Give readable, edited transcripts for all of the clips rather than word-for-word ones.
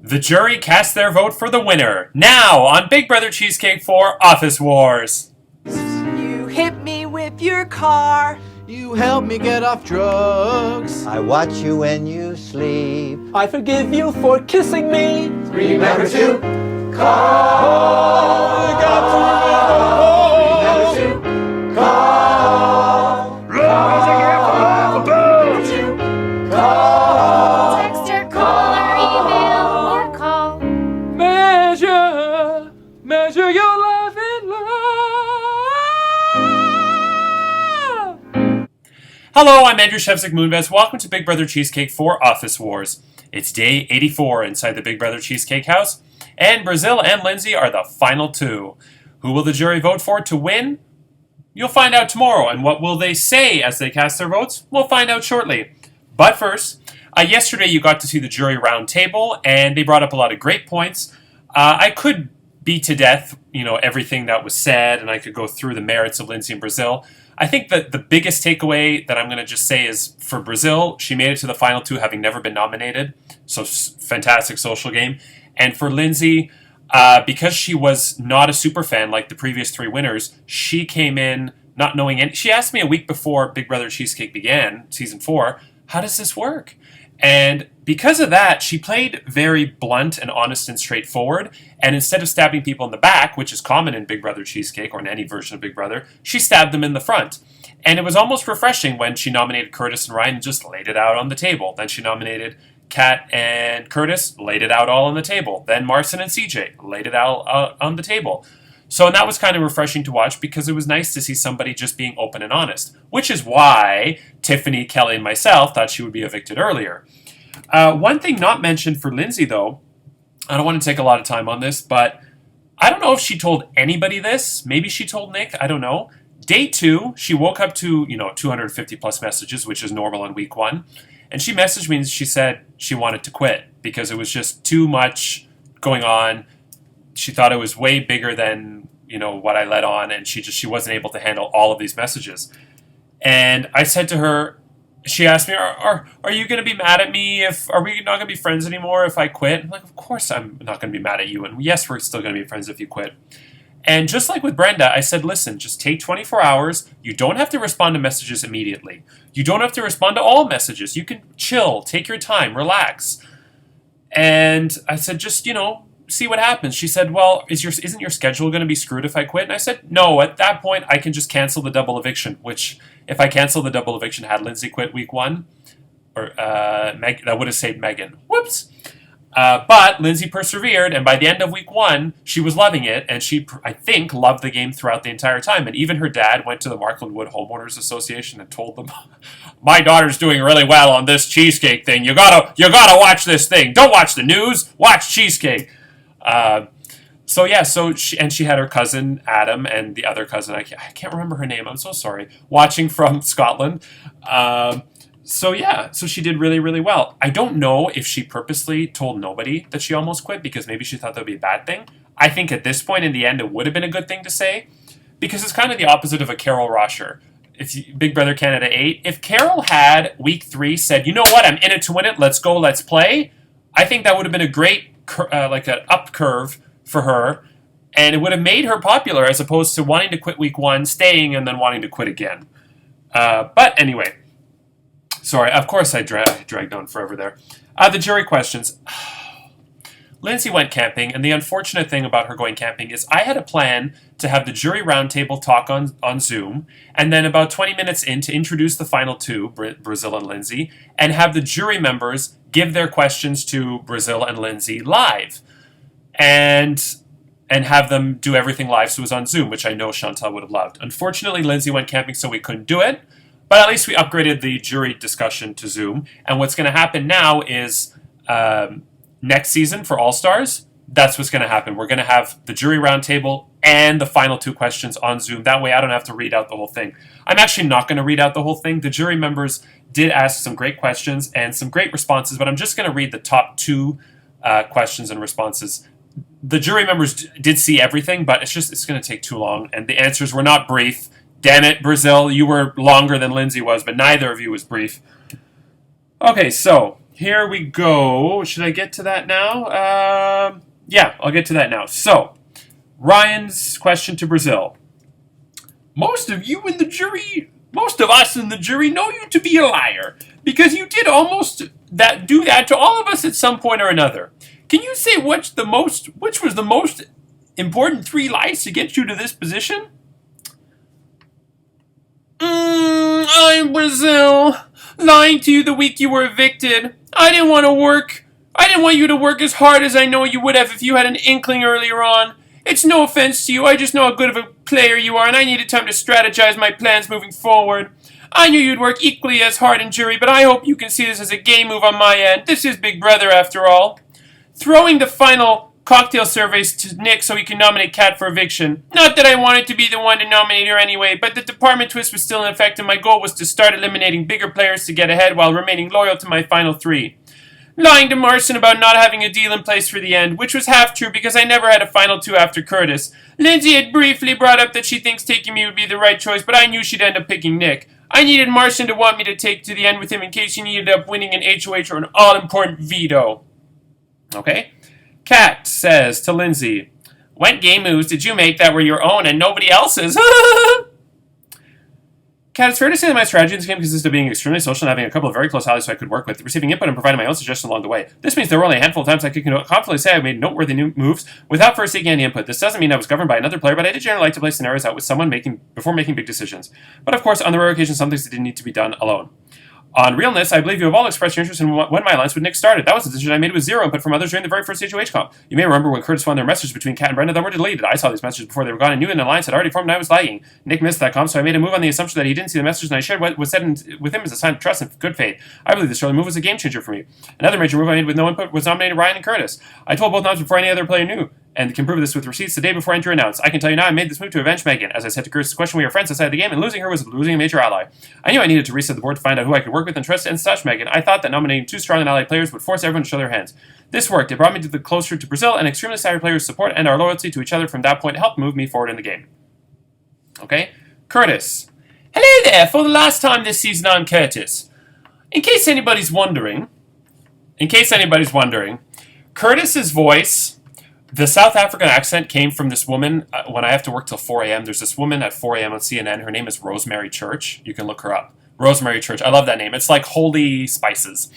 The jury cast their vote for the winner. Now on Big Brother Cheesecake for Office Wars. You hit me with your car. You help me get off drugs. I watch you when you sleep. I forgive you for kissing me. Remember to call. You got to remember to call. Raise your hand for remember to call. Text or call or email or call. Measure your life in love. Hello, I'm Andrew Shevzik Moonves. Welcome to Big Brother Cheesecake for Office Wars. It's day 84 inside the Big Brother Cheesecake house, and Brazil and Lindsay are the final two. Who will the jury vote for to win? You'll find out tomorrow. And what will they say as they cast their votes? We'll find out shortly. But first, yesterday you got to see the jury round table, and they brought up a lot of great points. I could beat to death, everything that was said, and I could go through the merits of Lindsay and Brazil. I think that the biggest takeaway that I'm going to just say is for Brazil, she made it to the final two having never been nominated. So fantastic social game. And for Lindsay, because she was not a super fan like the previous three winners, she came in not knowing any. She asked me a week before Big Brother Cheesecake began, season 4, how does this work? And because of that, she played very blunt and honest and straightforward. And instead of stabbing people in the back, which is common in Big Brother Cheesecake or in any version of Big Brother, she stabbed them in the front. And it was almost refreshing when she nominated Curtis and Ryan and just laid it out on the table. Then she nominated Kat and Curtis, laid it out all on the table. Then Marcin and CJ laid it out on the table. So, and that was kind of refreshing to watch because it was nice to see somebody just being open and honest, which is why Tiffany, Kelly, and myself thought she would be evicted earlier. One thing not mentioned for Lindsay, though, I don't want to take a lot of time on this, but I don't know if she told anybody this. Maybe she told Nick. I don't know. Day 2, she woke up to, 250 plus messages, which is normal on week 1. And she messaged me and she said she wanted to quit because it was just too much going on. She thought it was way bigger than, what I let on, and she wasn't able to handle all of these messages. And I said to her, she asked me, are you going to be mad at me are we not going to be friends anymore if I quit? I'm like, of course I'm not going to be mad at you. And yes, we're still going to be friends if you quit. And just like with Brenda, I said, listen, just take 24 hours. You don't have to respond to messages immediately. You don't have to respond to all messages. You can chill, take your time, relax. And I said, just, see what happens. She said, well, isn't your schedule going to be screwed if I quit? And I said, no, at that point, I can just cancel the double eviction, which if I cancel the double eviction, had Lindsay quit week 1, or that would have saved Megan. Whoops. But Lindsay persevered, and by the end of week 1, she was loving it, and she, I think, loved the game throughout the entire time. And even her dad went to the Markland Wood Homeowners Association and told them, my daughter's doing really well on this cheesecake thing. You gotta watch this thing. Don't watch the news. Watch Cheesecake. She had her cousin Adam and the other cousin, I can't remember her name, I'm so sorry, watching from Scotland. So she did really, really well. I don't know if she purposely told nobody that she almost quit because maybe she thought that would be a bad thing. I think at this point in the end it would have been a good thing to say because it's kind of the opposite of a Carol Rosher. Big Brother Canada 8, if Carol had week 3 said, you know what, I'm in it to win it, let's go, let's play, I think that would have been a great like an up curve for her, and it would have made her popular as opposed to wanting to quit week 1, staying, and then wanting to quit again. But anyway, sorry, of course I dragged on forever there. The jury questions. Lindsay went camping, and the unfortunate thing about her going camping is I had a plan to have the jury roundtable talk on Zoom, and then about 20 minutes in to introduce the final two, Brazil and Lindsay, and have the jury members give their questions to Brazil and Lindsay live, and have them do everything live, so it was on Zoom, which I know Chantal would have loved. Unfortunately, Lindsay went camping, so we couldn't do it, but at least we upgraded the jury discussion to Zoom, and what's going to happen now is next season for All-Stars, that's what's going to happen. We're going to have the jury roundtable and the final 2 questions on Zoom. That way I don't have to read out the whole thing. I'm actually not going to read out the whole thing. The jury members did ask some great questions and some great responses, but I'm just going to read the top 2 questions and responses. The jury members did see everything, but it's going to take too long, and the answers were not brief. Damn it, Brazil, you were longer than Lindsay was, but neither of you was brief. Okay, so here we go. Should I get to that now? Yeah, I'll get to that now. So, Ryan's question to Brazil. Most of us in the jury know you to be a liar, because you did almost do that to all of us at some point or another. Can you say which was the most important 3 lies to get you to this position? I'm Brazil. Lying to you the week you were evicted. I didn't want you to work as hard as I know you would have if you had an inkling earlier on. It's no offense to you, I just know how good of a player you are, and I needed time to strategize my plans moving forward. I knew you'd work equally as hard in jury, but I hope you can see this as a game move on my end. This is Big Brother, after all. Throwing the final cocktail surveys to Nick so he can nominate Kat for eviction. Not that I wanted to be the one to nominate her anyway, but the department twist was still in effect, and my goal was to start eliminating bigger players to get ahead while remaining loyal to my final 3. Lying to Marcin about not having a deal in place for the end, which was half true because I never had a final 2 after Curtis. Lindsay had briefly brought up that she thinks taking me would be the right choice, but I knew she'd end up picking Nick. I needed Marcin to want me to take to the end with him in case he ended up winning an HOH or an all-important veto. Okay? Kat says to Lindsay, what game moves did you make that were your own and nobody else's? Kat, it's fair to say that my strategy in this game consisted of being extremely social and having a couple of very close allies who I could work with, receiving input and providing my own suggestions along the way. This means there were only a handful of times I could confidently say I made noteworthy new moves without first seeking any input. This doesn't mean I was governed by another player, but I did generally like to play scenarios out with someone before making big decisions. But of course, on the rare occasion, some things didn't need to be done alone. On realness, I believe you have all expressed your interest in when my alliance with Nick started. That was a decision I made with 0 input from others during the very first HOH comp. You may remember when Curtis found their messages between Kat and Brenda that were deleted. I saw these messages before they were gone and knew an alliance had already formed and I was lagging. Nick missed that comp, so I made a move on the assumption that he didn't see the messages, and I shared what was said with him as a sign of trust and good faith. I believe this early move was a game changer for me. Another major move I made with no input was nominating Ryan and Curtis. I told both noms before any other player knew, and can prove this with receipts the day before I enter announce. I can tell you now I made this move to avenge Megan. As I said to Curtis' question, we are friends outside the game, and losing her was losing a major ally. I knew I needed to reset the board to find out who I could work with and trust and such Megan. I thought that nominating 2 strong and allied players would force everyone to show their hands. This worked. It brought me closer to Brazil, and extremely savvy players' support and our loyalty to each other from that point helped move me forward in the game. Okay? Curtis. Hello there! For the last time this season, I'm Curtis. In case anybody's wondering, Curtis's voice... The South African accent came from this woman, when I have to work till 4 a.m., there's this woman at 4 a.m. on CNN, her name is Rosemary Church. You can look her up. Rosemary Church, I love that name. It's like holy spices.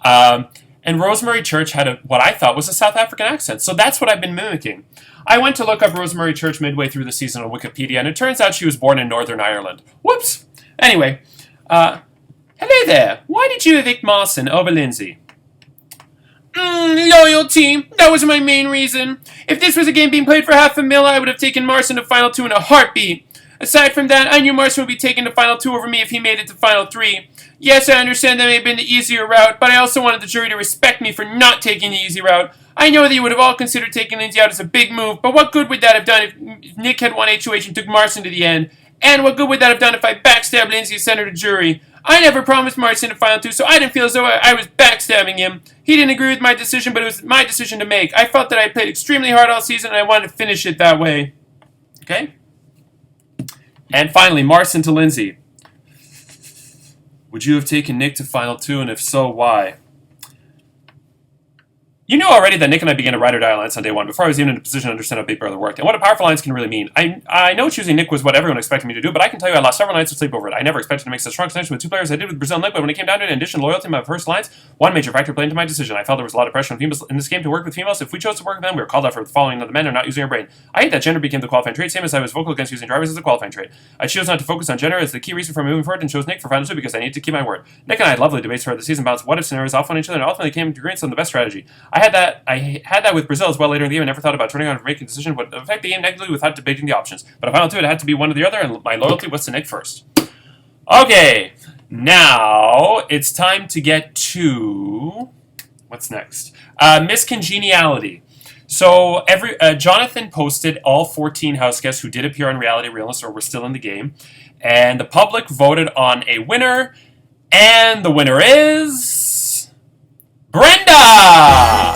And Rosemary Church had what I thought was a South African accent, so that's what I've been mimicking. I went to look up Rosemary Church midway through the season on Wikipedia, and it turns out she was born in Northern Ireland. Whoops! Anyway, hello there. Why did you evict Marcin over Lindsay? Loyalty. That was my main reason. If this was a game being played for $500,000, I would have taken Marcin to Final 2 in a heartbeat. Aside from that, I knew Marcin would be taken to Final 2 over me if he made it to Final 3. Yes, I understand that may have been the easier route, but I also wanted the jury to respect me for not taking the easy route. I know that you would have all considered taking Lindsay out as a big move, but what good would that have done if Nick had won HOH and took Marcin to the end? And what good would that have done if I backstabbed Lindsay and sent her to jury? I never promised Marcin a Final 2, so I didn't feel as though I was backstabbing him. He didn't agree with my decision, but it was my decision to make. I felt that I played extremely hard all season, and I wanted to finish it that way. Okay? And finally, Marcin to Lindsay. Would you have taken Nick to Final 2, and if so, why? You knew already that Nick and I began a ride or die alliance on day 1 before I was even in a position to understand how Big Brother worked and what a powerful alliance can really mean. I know choosing Nick was what everyone expected me to do, but I can tell you I lost several nights of sleep over it. I never expected to make such strong connection with 2 players as I did with Brazil and Nick, but when it came down to it, in addition to loyalty to my first alliance, one major factor played into my decision. I felt there was a lot of pressure on females in this game to work with females. If we chose to work with them, we were called out for following other men or not using our brain. I hate that gender became the qualifying trait, same as I was vocal against using drivers as a qualifying trait. I chose not to focus on gender as the key reason for moving forward and chose Nick for Final 2 because I needed to keep my word. Nick and I had lovely debates throughout the season, bounced what-if scenarios off on each other, and ultimately came to agreement on the best strategy. I had that with Brazil as well later in the game and never thought about turning on or making a decision would affect the game negatively without debating the options. But if I Final 2, it had to be one or the other, and my loyalty was to Nick first. Okay, now it's time to get to... What's next? Miss Congeniality. So Jonathan posted all 14 house guests who did appear on Reality Realness or were still in the game, and the public voted on a winner, and the winner is... Brenda!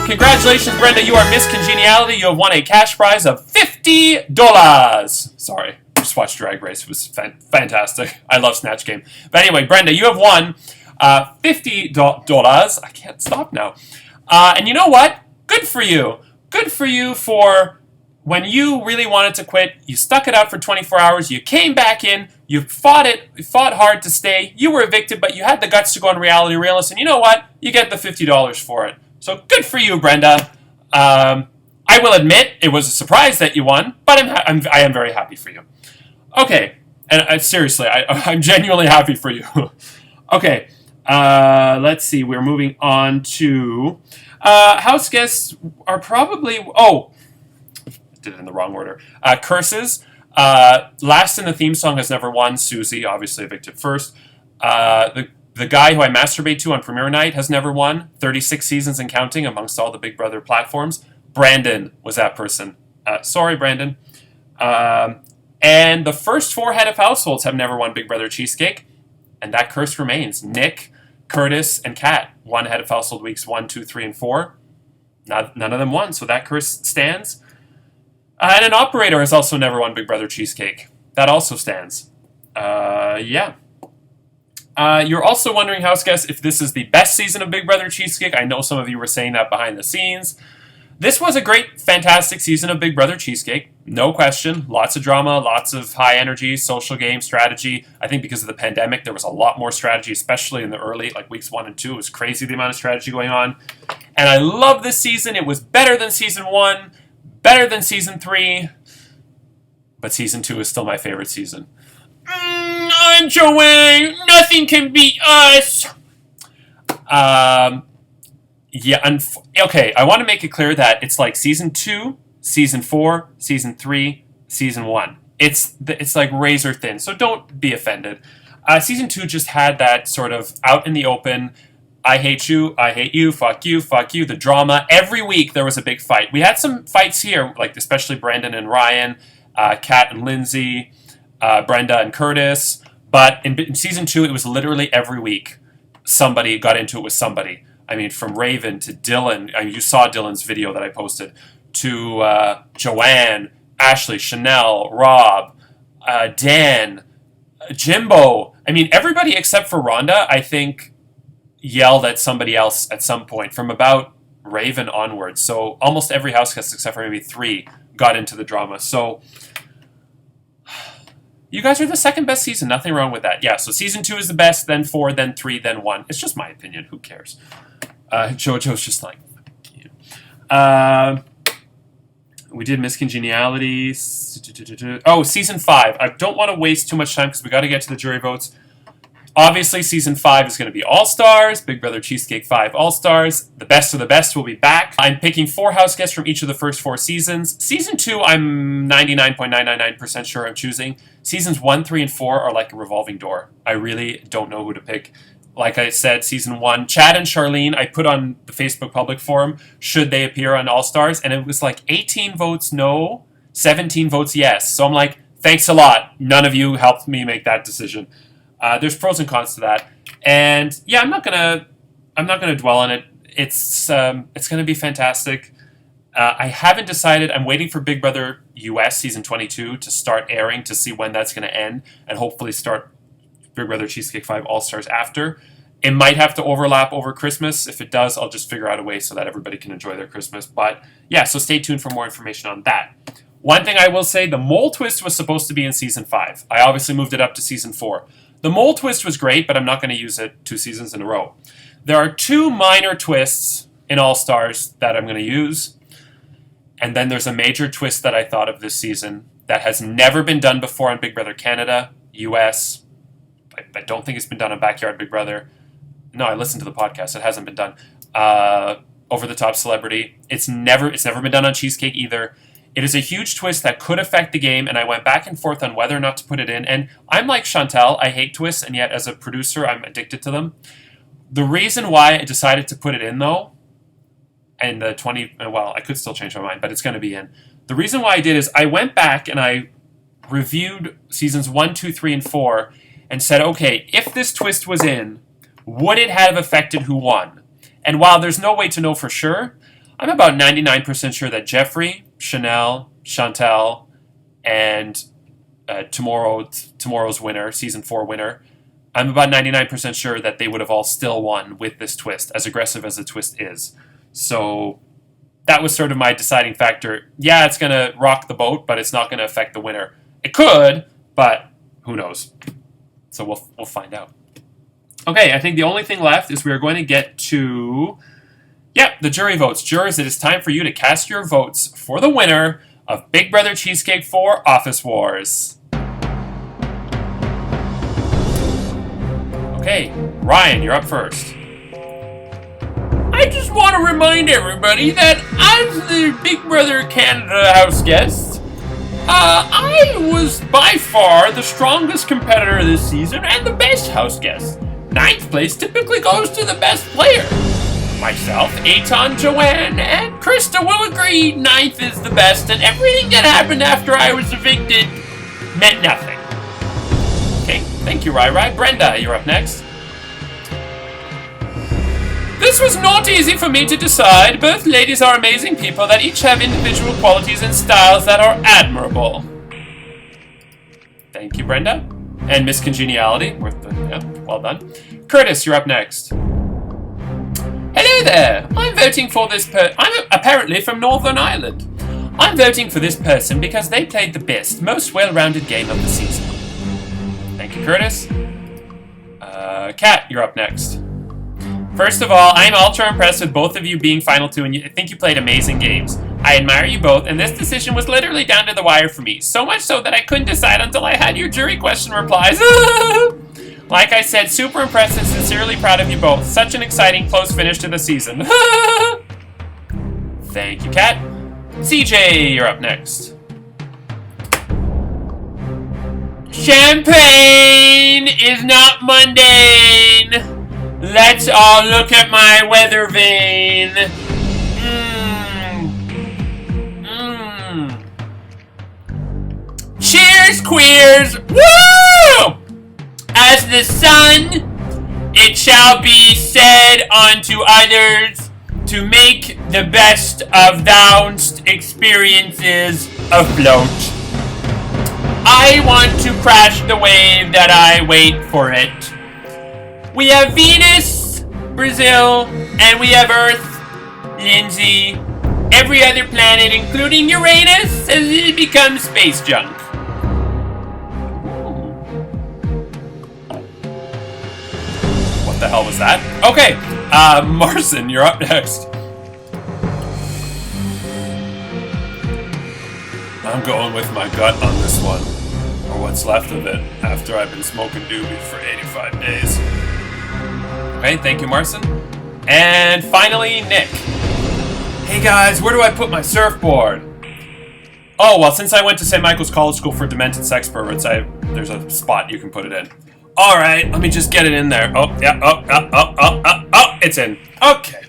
Congratulations, Brenda. You are Miss Congeniality. You have won a cash prize of $50. Sorry, I just watched Drag Race. It was fantastic. I love Snatch Game. But anyway, Brenda, you have won $50. I can't stop now. And you know what? Good for you. Good for you for when you really wanted to quit. You stuck it out for 24 hours. You came back in. You fought hard to stay. You were evicted, but you had the guts to go on Reality Realist. And you know what? You get the $50 for it. So good for you, Brenda. I will admit it was a surprise that you won, but I am very happy for you. Okay, and seriously, I'm genuinely happy for you. Okay, let's see. We're moving on to house guests are probably did it in the wrong order. Curses. Last in the theme song has never won. Susie, obviously evicted first. The guy who I masturbate to on premiere night has never won. 36 seasons and counting amongst all the Big Brother platforms. Brandon was that person. Sorry, Brandon. And the first 4 head of households have never won Big Brother Cheesecake. And that curse remains. Nick, Curtis, and Kat won head of household weeks 1, 2, 3, and 4. None of them won, so that curse stands. And an operator has also never won Big Brother Cheesecake. That also stands. Yeah. You're also wondering, house guests, if this is the best season of Big Brother Cheesecake. I know some of you were saying that behind the scenes. This was a great, fantastic season of Big Brother Cheesecake. No question. Lots of drama, lots of high energy, social game, strategy. I think because of the pandemic, there was a lot more strategy, especially in the early, like weeks 1 and 2. It was crazy the amount of strategy going on. And I love this season. It was better than season 1, better than season 3. But season 2 is still my favorite season. I'm Joanne. Nothing can beat us. Yeah, okay, I want to make it clear that it's like season 2, season 4, season 3, season 1. It's like razor thin, so don't be offended. Season 2 just had that sort of out in the open, I hate you, fuck you, the drama. Every week there was a big fight. We had some fights here, like especially Brandon and Ryan, Kat and Lindsay, Brenda and Curtis. But in season 2, it was literally every week somebody got into it with somebody. I mean, from Raven to Dylan, I mean, you saw Dylan's video that I posted, to Joanne, Ashley, Chanel, Rob, Dan, Jimbo. I mean, everybody except for Rhonda, I think, yelled at somebody else at some point from about Raven onwards. So almost every house guest except for maybe 3 got into the drama. So you guys are the second best season. Nothing wrong with that. Yeah, so season 2 is the best, then 4, then 3, then 1. It's just my opinion. Who cares? JoJo's just like, you. We did Miss Congeniality. Oh, season 5. I don't want to waste too much time because we got to get to the jury votes. Obviously, season 5 is going to be All-Stars. Big Brother Cheesecake 5 All-Stars. The best of the best will be back. I'm picking 4 house guests from each of the first 4 seasons. Season 2, I'm 99.999% sure I'm choosing. Seasons 1, 3, and 4 are like a revolving door. I really don't know who to pick. Like I said, season 1, Chad and Charlene, I put on the Facebook public forum, should they appear on All-Stars? And it was like 18 votes no, 17 votes yes. So I'm like, thanks a lot. None of you helped me make that decision. There's pros and cons to that. And yeah, I'm not gonna dwell on it. It's gonna be fantastic. I haven't decided. I'm waiting for Big Brother US season 22 to start airing to see when that's gonna end, and hopefully start Big Brother Cheesecake 5 All-Stars after. It might have to overlap over Christmas. If it does, I'll just figure out a way so that everybody can enjoy their Christmas. But yeah, so stay tuned for more information on that. One thing I will say, the mole twist was supposed to be in season 5. I obviously moved it up to season 4. The mole twist was great, but I'm not going to use it 2 seasons in a row. There are 2 minor twists in All-Stars that I'm going to use. And then there's a major twist that I thought of this season that has never been done before on Big Brother Canada, US. I don't think it's been done on Backyard Big Brother. No, I listened to the podcast. It hasn't been done. Over the Top Celebrity. It's never been done on Cheesecake either. It is a huge twist that could affect the game, and I went back and forth on whether or not to put it in. And I'm like Chantel, I hate twists, and yet as a producer, I'm addicted to them. The reason why I decided to put it in, though, and the 20, well, I could still change my mind, but it's going to be in. The reason why I did is I went back and I reviewed seasons 1, 2, 3, and 4, and said, okay, if this twist was in, would it have affected who won? And while there's no way to know for sure, I'm about 99% sure that Jeffrey, Chanel, Chantel, and tomorrow's winner, season 4 winner, I'm about 99% sure that they would have all still won with this twist, as aggressive as the twist is. So that was sort of my deciding factor. Yeah, it's going to rock the boat, but it's not going to affect the winner. It could, but who knows? So we'll find out. Okay, I think the only thing left is we are going to get to, the jury votes. Jurors, it is time for you to cast your votes for the winner of Big Brother Cheesecake 4 Office Wars. Okay, Ryan, you're up first. I just want to remind everybody that as the Big Brother Canada house guest, I was by far the strongest competitor this season and the best house guest. 9th place typically goes to the best player. Myself, Eitan, Joanne, and Krista will agree 9th is the best, and everything that happened after I was evicted meant nothing. Okay, thank you, Rai. Brenda, you're up next. This was not easy for me to decide. Both ladies are amazing people that each have individual qualities and styles that are admirable. Thank you, Brenda. And Miss Congeniality. Well done. Curtis, you're up next. Hello there. I'm voting for this I'm apparently from Northern Ireland. I'm voting for this person because they played the best, most well-rounded game of the season. Thank you, Curtis. Kat, you're up next. First of all, I'm ultra impressed with both of you being Final 2, and I think you played amazing games. I admire you both, and this decision was literally down to the wire for me. So much so that I couldn't decide until I had your jury question replies. Like I said, super impressed and sincerely proud of you both. Such an exciting, close finish to the season. Thank you, Kat. CJ, you're up next. Champagne is not mundane. Let's all look at my weather vane. Cheers, queers! Woo! As the sun, it shall be said unto others to make the best of thou'st experiences afloat. I want to crash the wave that I wait for it. We have Venus, Brazil, and we have Earth, Lindsay. Every other planet, including Uranus, has become space junk. What the hell was that? Okay, Marcin, you're up next. I'm going with my gut on this one, or what's left of it, after I've been smoking doobie for 85 days. Okay, thank you, Marcin. And finally, Nick. Hey guys, where do I put my surfboard? Oh, well, since I went to St. Michael's College School for Demented Sex Perverts, there's a spot you can put it in. Alright, let me just get it in there. Oh, yeah, it's in. Okay.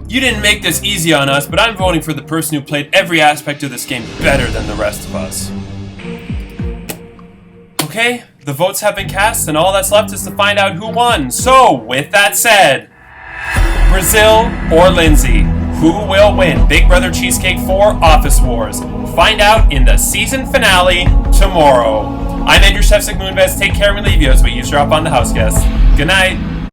You didn't make this easy on us, but I'm voting for the person who played every aspect of this game better than the rest of us. Okay, the votes have been cast, and all that's left is to find out who won. So, with that said, Brazil or Lindsay, who will win Big Brother Cheesecake 4 Office Wars? Find out in the season finale tomorrow. I'm Andrew Shevsik Moonves. Take care and we leave you as we eavesdrop on the house guests. Good night.